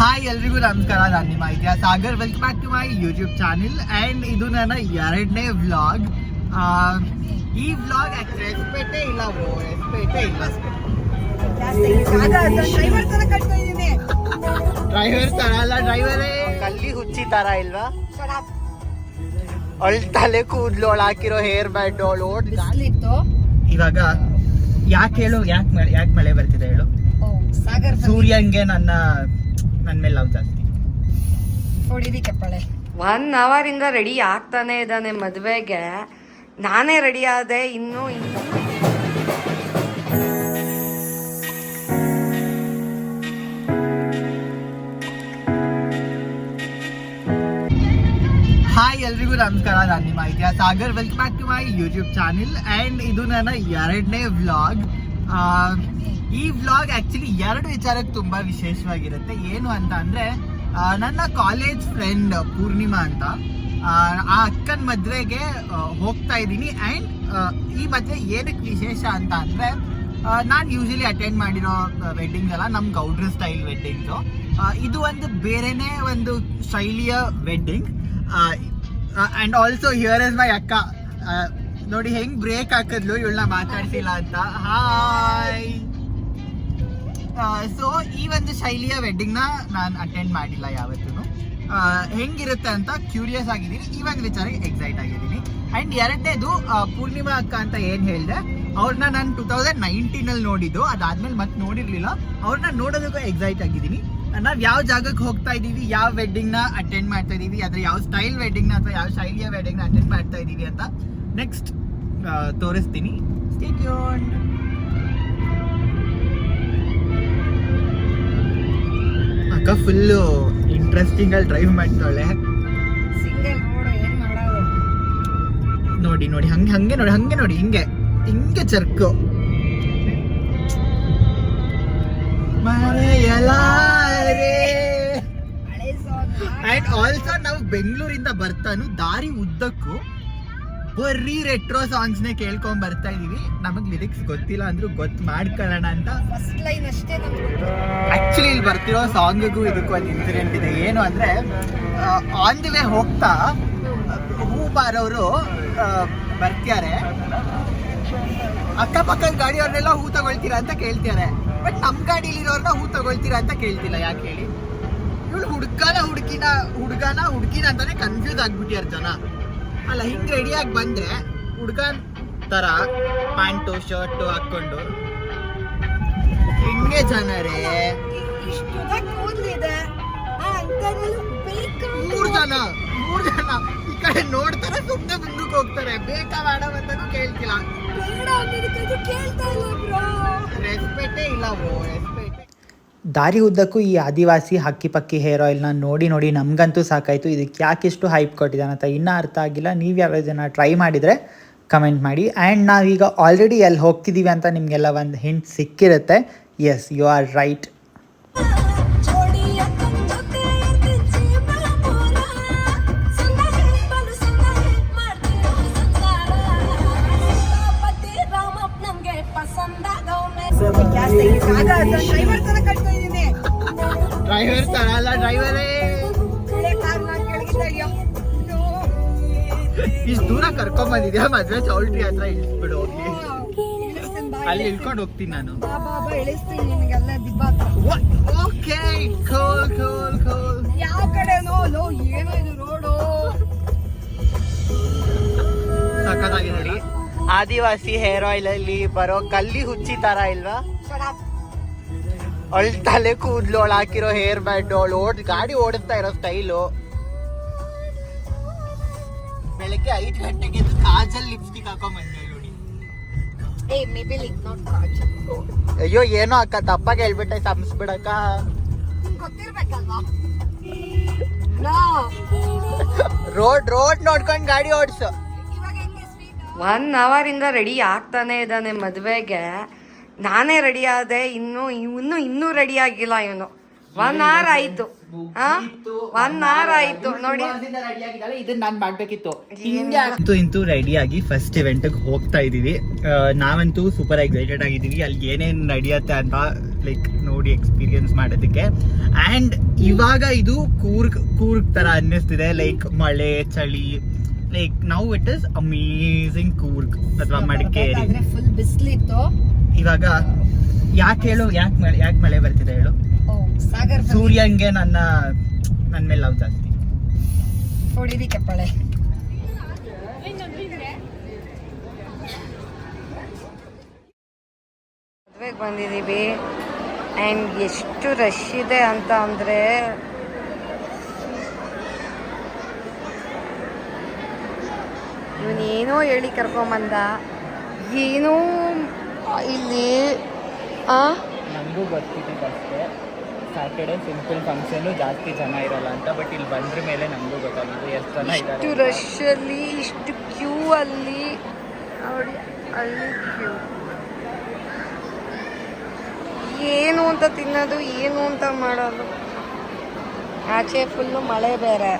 Hi ಎಲ್ರಿಗೂ ನಮಸ್ಕಾರ. ನಾನು ನಿಮ್ಮ Itihasa Sagar. Welcome back to my YouTube channel. And ಇದು ನನ್ನ 2ನೇ ವ್ಲಾಗ್. ಈ ವ್ಲಾಗ್ ರೆಸ್ಪೆಕ್ಟೇ ಇಲ್ಲ ಡ್ರೈವರ್ ತರ ಅಲ್ಲ, ಡ್ರೈವರೇ ಕಲ್ಲಿ ಹುಚ್ಚಿ ತರ ಇಲ್ವಾ? ಅವಳ ತಲೆ ಕೂದ್ಲು ಅವಳು ಹಾಕಿರೋ ಹೇರ್ ಬ್ಯಾಂಡ್ ಅವಳು ಇವಾಗ ಯಾಕೆ ಹೇಳು, ಯಾಕೆ ಮಳೆ ಬರ್ತಿದೆ ಹೇಳು? ಸೂರ್ಯಂಗೆ ನನ್ನ ಮೇಲೆ ಲವ್ ಜಾಸ್ತಿ. 1 hour ಇಂದ ರೆಡಿ ಆಗ್ತಾನೆ ಇದ್ದಾನೆ ಮದ್ವೆಗೆ. ನಾನೇ ರೆಡಿ ಆದೆ. ಇನ್ನು ಹಾಯ್ ಎಲ್ರಿಗೂ ನಮಸ್ಕಾರ. ನಾನು ನಿಮ್ಮ Itihasa Sagar. Welcome back to my YouTube channel. And ಇದು ನನ್ನ 2ನೇ ವ್ಲಾಗ್. ಈ ವ್ಲಾಗ್ ಆಕ್ಚುಲಿ 2 ವಿಚಾರಕ್ಕೆ ತುಂಬಾ ವಿಶೇಷವಾಗಿರುತ್ತೆ. ಏನು ಅಂತ ಅಂದ್ರೆ, ನನ್ನ ಕಾಲೇಜ್ ಫ್ರೆಂಡ್ ಪೂರ್ಣಿಮಾ ಅಂತ, ಆ ಅಕ್ಕನ ಮದ್ವೆಗೆ ಹೋಗ್ತಾ ಇದ್ದೀನಿ. ಆ್ಯಂಡ್ ಈ ಮದ್ವೆ ಏನಕ್ಕೆ ವಿಶೇಷ ಅಂತ ಅಂದ್ರೆ, ನಾನು ಯೂಶಲಿ ಅಟೆಂಡ್ ಮಾಡಿರೋ ವೆಡ್ಡಿಂಗ್ಸ್ ಎಲ್ಲ ನಮ್ಮ ಗೌಡ್ರ ಸ್ಟೈಲ್ ವೆಡ್ಡಿಂಗ್ಸು. ಇದು ಒಂದು ಬೇರೆನೇ ಒಂದು ಶೈಲಿಯ wedding. And also here is my ಅಕ್ಕ. ನೋಡಿ ಹೆಂಗ್ ಬ್ರೇಕ್ ಹಾಕಿದ್ಲು ಇವಳನ್ನ ಮಾತಾಡ್ಸಿಲ್ಲ ಅಂತ. ಹಾಯ್. ಸೊ ಈ ಒಂದು ಶೈಲಿಯ ವೆಡ್ಡಿಂಗ್ನ ನಾನು ಅಟೆಂಡ್ ಮಾಡಿಲ್ಲ ಯಾವತ್ತೂ. ಹೆಂಗಿರುತ್ತೆ ಅಂತ ಕ್ಯೂರಿಯಸ್ ಆಗಿದ್ದೀನಿ. ಈ ಒಂದು ವಿಚಾರಕ್ಕೆ ಎಕ್ಸೈಟ್ ಆಗಿದ್ದೀನಿ. ಆ್ಯಂಡ್ 2ನೇದು, ಪೂರ್ಣಿಮಾ ಅಕ್ಕ ಅಂತ ಏನು ಹೇಳಿದೆ, ಅವ್ರನ್ನ ನಾನು 2019 ನೋಡಿದ್ದು. ಅದಾದ್ಮೇಲೆ ಮತ್ತೆ ನೋಡಿರ್ಲಿಲ್ಲ. ಅವ್ರನ್ನ ನೋಡೋದಕ್ಕೂ ಎಕ್ಸೈಟ್ ಆಗಿದ್ದೀನಿ. ನಾವು ಯಾವ ಜಾಗಕ್ಕೆ ಹೋಗ್ತಾ ಇದ್ದೀವಿ, ಯಾವ ವೆಡ್ಡಿಂಗ್ನ ಅಟೆಂಡ್ ಮಾಡ್ತಾ ಇದ್ದೀವಿ, ಅಂದರೆ ಯಾವ ಸ್ಟೈಲ್ ವೆಡ್ಡಿಂಗ್ನ ಅಥವಾ ಯಾವ ಶೈಲಿಯ ವೆಡ್ಡಿಂಗ್ನ ಅಟೆಂಡ್ ಮಾಡ್ತಾ ಇದ್ದೀವಿ ಅಂತ ನೆಕ್ಸ್ಟ್ ತೋರಿಸ್ತೀನಿ. Stay tuned. ಅಕ್ಕ ಫುಲ್ಲು ಇಂಟ್ರೆಸ್ಟಿಂಗ್ ಅಲ್ಲಿ ಡ್ರೈವ್ ಮಾಡ್ತಾಳೆ. ನೋಡಿ ನೋಡಿ ಹಂಗೆ ನೋಡಿ ಹಿಂಗೆ ಚರ್ಕು ಮರೆಯಲಾರೆ. ಅಂಡ್ ಆಲ್ಸೋ ನಾವು ಬೆಂಗಳೂರಿಂದ ಬರ್ತಾನು ದಾರಿ ಉದ್ದಕ್ಕೂ ಬರೀ ರೆಟ್ರೋ ಸಾಂಗ್ಸ್ನೇ ಕೇಳ್ಕೊಂಡ್ ಬರ್ತಾ ಇದೀವಿ. ನಮಗ್ ಲಿರಿಕ್ಸ್ ಗೊತ್ತಿಲ್ಲ ಅಂದ್ರೂ ಗೊತ್ತು ಮಾಡ್ಕೊಳ್ಳೋಣ ಅಂತ. ಆಕ್ಚುಲಿ ಇಲ್ಲಿ ಬರ್ತಿರೋ ಸಾಂಗಿಗೂ ಇದಕ್ಕೂ ಒಂದು ಇನ್ಸಿಡೆಂಟ್ ಇದೆ. ಏನು ಅಂದ್ರೆ, ಆನ್ ದಿ ವೇ ಹೋಗ್ತಾ ಹೂ ಬಾರವರು ಬರ್ತಾರೆ. ಅಕ್ಕಪಕ್ಕದ ಗಾಡಿಯವ್ರನ್ನೆಲ್ಲ ಹೂ ತಗೊಳ್ತೀರಾ ಅಂತ ಕೇಳ್ತಾರೆ. ಬಟ್ ನಮ್ ಗಾಡಿಲಿರೋರ್ನ ಹೂ ತಗೊಳ್ತೀರಾ ಅಂತ ಕೇಳ್ತಿಲ್ಲ. ಯಾಕೆ ಹೇಳಿ? ಇವಳು ಹುಡುಗಿನ ಅಂತಾನೆ ಕನ್ಫ್ಯೂಸ್ ಆಗ್ಬಿಟ್ಟಿರ್ತಾರ ಜನ. ಅಲ್ಲ, ಹಿಂಗ್ ರೆಡಿಯಾಗಿ ಬಂದ್ರೆ ಹುಡುಗನ್ ತರ ಪ್ಯಾಂಟು ಶರ್ಟು ಹಾಕೊಂಡು ಹಿಂಗೆ ಜನರೇ. 3 ಜನ ಈ ಕಡೆ ನೋಡ್ತಾರೆ, ಸುಮ್ಮನೆ ಮುಂದಕ್ಕೆ ಹೋಗ್ತಾರೆ. ಬೇಕಾ ಬೇಡ ಅಂತಾನು ಕೇಳ್ತಿಲ್ಲ. ರೆಸ್ಪೆಕ್ಟೇ ಇಲ್ಲ ಬ್ರೋ, ರೆಸ್ಪೆಕ್ಟ್. ದಾರಿ ಉದ್ದಕ್ಕೂ ಈ ಆದಿವಾಸಿ ಹಕ್ಕಿ ಪಕ್ಕಿ ಹೇರ್ ಆಯಿಲ್ನ ನೋಡಿ ನಮಗಂತೂ ಸಾಕಾಯಿತು. ಇದಕ್ಕೆ ಯಾಕಿಷ್ಟು ಹೈಪ್ ಕೊಟ್ಟಿದ್ದಾನೆ ಅಂತ ಇನ್ನೂ ಅರ್ಥ ಆಗಿಲ್ಲ. ನೀವು ಯಾವ ಜನ ಟ್ರೈ ಮಾಡಿದರೆ ಕಮೆಂಟ್ ಮಾಡಿ. ಆ್ಯಂಡ್ ನಾವೀಗ ಆಲ್ರೆಡಿ ಎಲ್ಲಿ ಹೋಗ್ತಿದ್ದೀವಿ ಅಂತ ನಿಮಗೆಲ್ಲ ಒಂದು ಹಿಂಟ್ ಸಿಕ್ಕಿರುತ್ತೆ. Yes, you are right. Driver ತರ ಅಲ್ಲ, ಡ್ರೈವರೇ ಇಷ್ಟು ದೂರ ಕರ್ಕೊಂಡ್ ಬಂದಿದ್ಯಾ ಮದ್ವೆ ಚೌಲ್ಟ್ರಿ ಹತ್ರ ಇಳಿಸ್ಬಿಡು. ಹೋಗಿ ಅಲ್ಲಿ ಇಳ್ಕೊಂಡು ಹೋಗ್ತೀನಿ ನಾನು. ಓಕೆ, ಯಾವ ಕಡೆ ಏನೋ ಇದು ರೋಡು ಸಖತ್ತಾಗಿದೆ ನೋಡಿ. ಆದಿವಾಸಿ ಹೇರ್ ಆಯಿಲ್ ಅಲ್ಲಿ ಬರೋ ಕಲ್ಲಿ ಹುಚ್ಚಿ ತರ ಇಲ್ವಾ? ಅವಳ ತಲೆ ಕೂದ್ಲು ಅವಳು ಹಾಕಿರೋ ಹೇರ್ ಬ್ಯಾಂಡ್ ಅವಳು ಗಾಡಿ ಓಡಿಸ್ತಾ ಇರೋ ಸ್ಟೈಲು. ಬೆಳಗ್ಗೆ 5 ಗಂಟೆಗೆ ಕಾಜಲ್ ಲಿಪ್ಸ್ಟಿಕ್ ಹಾಕೊಂಡ್ ಬಂದೆ ನೋಡಿ. ಅಯ್ಯೋ ಏನೋ ಅಕ್ಕ ತಪ್ಪಾಗಿ ಹೇಳ್ಬಿಟ್ಟೆ, ಸಂಸ್ಬಿಡಕ್ಕ. ರೋಡ್ ನೋಡ್ಕೊಂಡ್ ಗಾಡಿ ಓಡಿಸು. 1 hour ಇಂದ ರೆಡಿ ಆಗ್ತಾನೆ ಇದ್ದಾನೆ ಮದ್ವೆಗೆ. ನಾನೇ ರೆಡಿ ಆದೆ. ಇನ್ನೂ ರೆಡಿ ಆಗಿಲ್ಲ ಇವನು. 1 hour ಆಯ್ತು. 1 hour ಆಯ್ತು ನೋಡಿ. ಇದನ್ನ ನಾನ್ ಮಾಡ್ಬೇಕಿತ್ತು. ಇಂತೂ ರೆಡಿ ಆಗಿ ಫಸ್ಟ್ ಇವೆಂಟ್ ಹೋಗ್ತಾ ಇದೀವಿ. ನಾವಂತೂ ಸೂಪರ್ ಎಕ್ಸೈಟೆಡ್ ಆಗಿದ್ದೀವಿ ಅಲ್ಲಿ ಏನೇನ್ ನಡೆಯುತ್ತೆ ಅಂತ ಲೈಕ್ ನೋಡಿ ಎಕ್ಸ್ಪೀರಿಯನ್ಸ್ ಮಾಡೋದಕ್ಕೆ. ಅಂಡ್ ಇವಾಗ ಇದು ಕೂರ್ಗ್ ತರ ಅನ್ನಿಸ್ತಿದೆ, ಲೈಕ್ ಮಳೆ ಚಳಿ, like now it is amazing Coorg ಅಥವಾ ಮಡಿಕೇರಿ. ಫುಲ್ ಬಿಸಿಲಿತ್ತು. ಇವಾಗ ಯಾಕೆ ಹೇಳು, ಯಾಕೆ ಮಳೆ ಬರ್ತಿದೆ ಹೇಳು? ಸಾಗರ್ ಸೂರ್ಯಂಗೆ ನನ್ನ ಮೇಲೆ ಲವ್ ಜಾಸ್ತಿ. ಹೊಡಿರಿ ಚಪ್ಪಾಳೆ. ಮದುವೆಗೆ ಬಂದಿದ್ದೀವಿ ಆ್ಯಂಡ್ ಎಷ್ಟು ರಶ್ ಇದೆ ಅಂತ ಅಂದರೆ ಇವನೇನೋ ಹೇಳಿ ಕರ್ಕೊಂಬಂದ, ಏನೋ ಇಲ್ಲಿ ನಮಗೂ ಗೊತ್ತಿದೆ ಅಷ್ಟೇ ಸ್ಯಾಟರ್ಡೆ ಸಿಂಪಲ್ ಫಂಕ್ಷನು ಜಾಸ್ತಿ ಜನ ಇರಲ್ಲ ಅಂತ. ಬಟ್ ಇಲ್ಲಿ ಬಂದ್ರ ಮೇಲೆ ನಮಗೂ ಗೊತ್ತಾಗಿದೆ ಎಷ್ಟು ಜನ ಇದ್ದಾರೆ. ಇಷ್ಟು ರಶಲ್ಲಿ, ಇಷ್ಟು ಕ್ಯೂ ಅಲ್ಲಿ ನೋಡಿ, ಅಲ್ಲಿ ಕ್ಯೂ. ಏನು ಅಂತ ತಿನ್ನೋದು, ಏನು ಅಂತ ಮಾಡೋದು. ಆಚೆ ಫುಲ್ಲು ಮಳೆ ಬೇರೆ.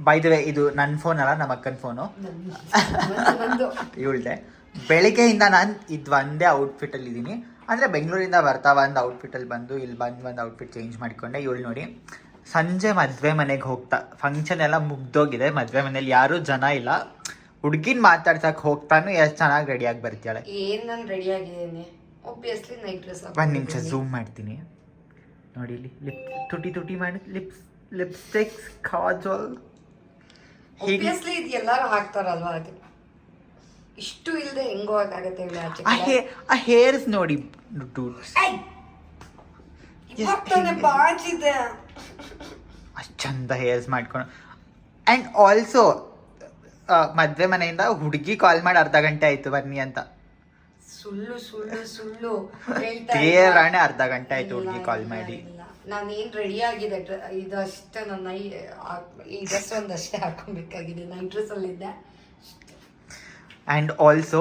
ಬೈ ದ ವೇ ಇದು ನನ್ನ ಫೋನ್ ಅಲ್ಲ, ನಮ್ಮ ಅಕ್ಕನ ಫೋನು. ಇವಳ್ದೆ ಬೆಳಿಗ್ಗೆಯಿಂದ ನಾನು ಇದು ಒಂದೇ ಔಟ್ಫಿಟ್ಟಲ್ಲಿ ಇದ್ದೀನಿ. ಅಂದರೆ ಬೆಂಗಳೂರಿಂದ ಬರ್ತಾ ಒಂದು ಔಟ್ಫಿಟ್ಟಲ್ಲಿ ಬಂದು ಇಲ್ಲಿ ಬಂದು ಒಂದು ಔಟ್ಫಿಟ್ ಚೇಂಜ್ ಮಾಡಿಕೊಂಡೆ. ಇವಳು ನೋಡಿ ಸಂಜೆ ಮದುವೆ ಮನೆಗೆ ಹೋಗ್ತಾ, ಫಂಕ್ಷನ್ ಎಲ್ಲ ಮುಗ್ದೋಗಿದೆ, ಮದುವೆ ಮನೇಲಿ ಯಾರೂ ಜನ ಇಲ್ಲ. ಹುಡುಗಿನ ಮಾತಾಡ್ಸಕ್ಕೆ ಹೋಗ್ತಾನು ಎಷ್ಟು ಚೆನ್ನಾಗಿ ರೆಡಿಯಾಗಿ ಬರ್ತಾಳೆ. ಏನು ನಾನು ರೆಡಿ ಆಗಿದ್ದೀನಿ, ಆಬ್ವಿಯಸ್ಲಿ ನೈಟ್ ಡ್ರೆಸ್. ಒಂದು ನಿಮಿಷ ಝೂಮ್ ಮಾಡ್ತೀನಿ ನೋಡಿ. ಇಲ್ಲಿ ತುಟಿ ತುಟಿ ಮಾಡಿ ಲಿಪ್ಸ್ಟಿಕ್ಸ್, ಕಾಜಲ್, ಆಬ್ವಿಯಸ್ಲಿ ಇದು ಎಲ್ಲರೂ ಹಾಕ್ತಾರಲ್ವಾ, ಅದು ಇಷ್ಟು ಇಲ್ಲದೆ ಹೆಂಗ್ ಹೋಗಕ್ಕಾಗತ್ತೆ ಹೇಳಿ ಆಚೆ. ಆ ಹೇರ್ಸ್ ನೋಡಿ ಬಾಚಿದೆ, ಅಷ್ಟು ಚಂದ ಹೇರ್ಸ್ ಮಾಡ್ಕೊಂಡು. ಆ್ಯಂಡ್ ಆಲ್ಸೋ ಮದುವೆ ಮನೆಯಿಂದ ಹುಡುಗಿ ಕಾಲ್ ಮಾಡಿ ಅರ್ಧ ಗಂಟೆ ಆಯ್ತು ಬನ್ನಿ ಅಂತ. ಸುಳ್ಳು ಸುಳ್ಳು ಸುಳ್ಳು ದೇವರಾಣೆ ಅರ್ಧ ಗಂಟೆ ಆಯ್ತು ಹುಡುಗಿ ಕಾಲ್ ಮಾಡಿ. ನಾನೇನ್ ರೆಡಿ ಆಗಿದೆ, ಇದು ಅಷ್ಟೇ ನನ್ನ ಈ ಡ್ರೆಸ್ ಒಂದಷ್ಟೇ ಹಾಕೊಬೇಕಾಗಿದೆ, ನೈಟ್ ಡ್ರೆಸ್ ಅಲ್ಲಿದ್ದೆ. ಆ್ಯಂಡ್ ಆಲ್ಸೋ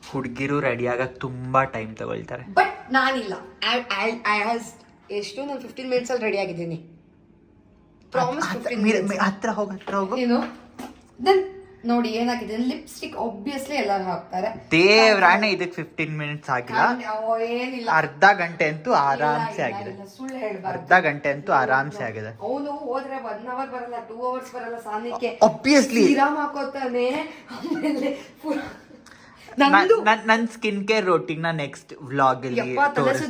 ಹುಡುಗಿರು ರೆಡಿ ಆಗಕ್ಕೆ ತುಂಬಾ ಟೈಮ್ ತಗೊಳ್ತಾರೆ. ಬಟ್ ನಾನಿಲ್ಲ, ಎಷ್ಟು ನಾನು 15 minutes ಅಲ್ಲಿ ರೆಡಿ ಆಗಿದ್ದೀನಿ. ಪ್ರಾಮಿಸ್. ಹತ್ರ ಹೋಗು. ಏನು ದೆನ್ ನೋಡಿ ಏನಾಗಿದೆ, ಲಿಪ್ಸ್ಟಿಕ್ ಆಬ್ವಿಯಸ್ಲಿ ಎಲ್ಲರೂ ಹಾಕ್ತಾರೆ. ದೇವ್ರಾಣೆ ಇದಕ್ಕೆ 15 minutes ಆಗಿಲ್ಲ, ಏನಿಲ್ಲ, ಅರ್ಧ ಗಂಟೆ ಅಂತೂ ಆರಾಮ್ಸೆ ಆಗಿದೆ. ಸುಳ್ಳು ಹೇಳ್ಬಾರ್ದು, ಅರ್ಧ ಗಂಟೆ ಅಂತೂ ಆರಾಮ್ಸೆ ಆಗಿದೆ. ಅವನು ಹೋದ್ರೆ 1 hour ಬರಲ್ಲ, 2 hours ಬರಲ್ಲ, ಸಾನಿಕ್ಕೆ ಆಬ್ವಿಯಸ್ಲಿ ಸಿರಮ್ ಹಾಕೋತಾನೆ. ಆಮೇಲೆ ನನ್ ಸ್ಕಿನ್ ಕೇರ್ ರೋಟೀನ್ ನ ನೆಕ್ಸ್ಟ್ ವ್ಲಾಗ್ ಅಲ್ಲಿ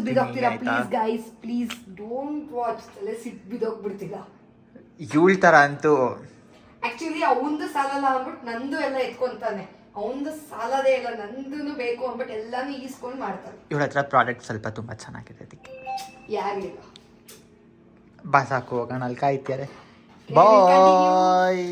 ಬಿದೋಗ್ತೀರಾ. Please guys, please don't watch. ತಲೆ ಸಿಟ್ ಬಿದೋಗ್ಬಿಡ್ತೀರಾ ಇವಳ ತರ ಅಂತೂ. ಆಕ್ಚುಲಿ ಅವಂದು ಸಾಲಲ್ಲ ಅಂದ್ಬಿಟ್ಟು ನಂದು ಎಲ್ಲ ಎತ್ಕೊಂತಾನೆ. ಅವಂದು ಸಾಲದೇ ಇಲ್ಲ, ನಂದು ಬೇಕು ಅಂದ್ಬಿಟ್ಟು ಎಲ್ಲಾನು ಈಸ್ಕೊಂಡು ಮಾಡ್ತಾನೆ. ಇವಳ ಹತ್ರ ಪ್ರಾಡಕ್ಟ್ ಸ್ವಲ್ಪ ತುಂಬಾ ಚೆನ್ನಾಗಿದೆ, ಅದಕ್ಕೆ ಯಾರಿಲ್ಲ. ಬಾ ಸಾಕು, ಹೋಗೋಣ, ಅಲ್ಲಿ ಕಾಯ್ತಾರೆ. ಬಾಯ್.